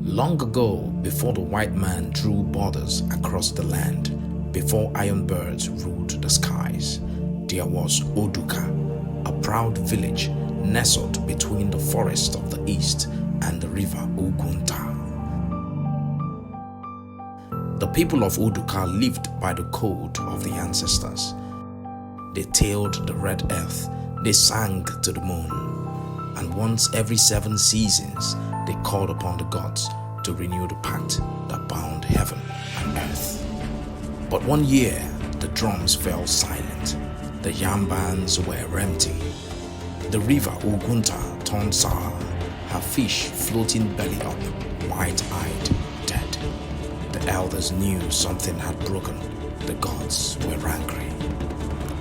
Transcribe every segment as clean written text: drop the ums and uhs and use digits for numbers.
Long ago, before the white man drew borders across the land, before iron birds ruled the skies, there was Oduka, a proud village nestled between the forest of the east and the river Ogunta. The people of Oduka lived by the code of the ancestors. They tilled the red earth, they sang to the moon, and once every 7 seasons they called upon the gods to renew the pact that bound heaven and earth. But one year the drums fell silent, the yam bands were empty, the river Ogunta turned sour, her fish floating belly up, white-eyed, dead. The elders knew something had broken, the gods were angry.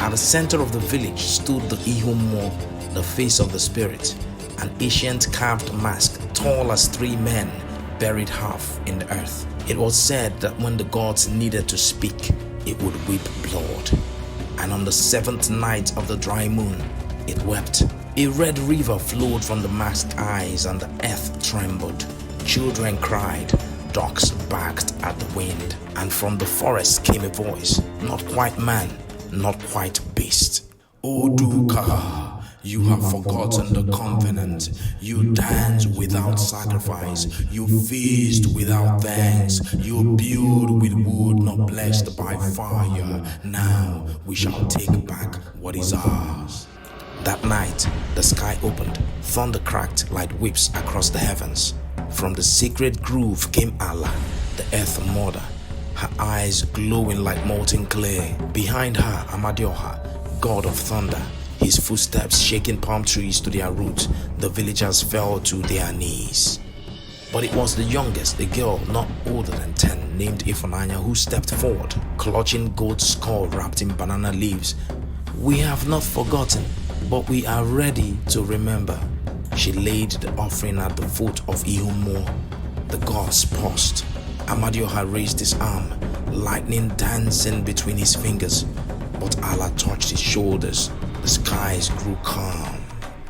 At the center of the village stood the Ihumo, the face of the spirit, an ancient carved mask tall as 3 men, buried half in the earth. It was said that when the gods needed to speak, it would weep blood. And on the 7th night of the dry moon, it wept. A red river flowed from the masked eyes and the earth trembled. Children cried, dogs barked at the wind, and from the forest came a voice, not quite man, not quite beast. Oduka, you have forgotten the covenant. You dance without sacrifice. You feast without thanks. You build with wood not blessed by fire. Now we shall take back what is ours. That night, the sky opened. Thunder cracked like whips across the heavens. From the sacred grove came Allah, the earth mother, her eyes glowing like molten clay. Behind her, Amadioha, god of thunder, his footsteps shaking palm trees to their roots. The villagers fell to their knees. But it was the youngest, a girl not older than 10, named Ifunanya, who stepped forward, clutching goat's skull wrapped in banana leaves. We have not forgotten, but we are ready to remember. She laid the offering at the foot of Ihumo. The gods paused. Amadioha raised his arm, lightning dancing between his fingers. But Allah touched his shoulders. The skies grew calm.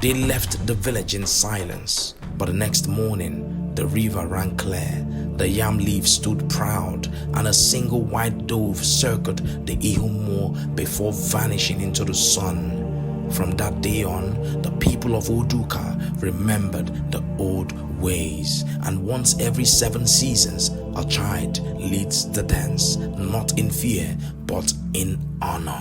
They left the village in silence. But the next morning, the river ran clear. The yam leaves stood proud, and a single white dove circled the Ihumo before vanishing into the sun. From that day on, the people of Oduka remembered the old ways, and once every 7 seasons, a child leads the dance, not in fear, but in honor.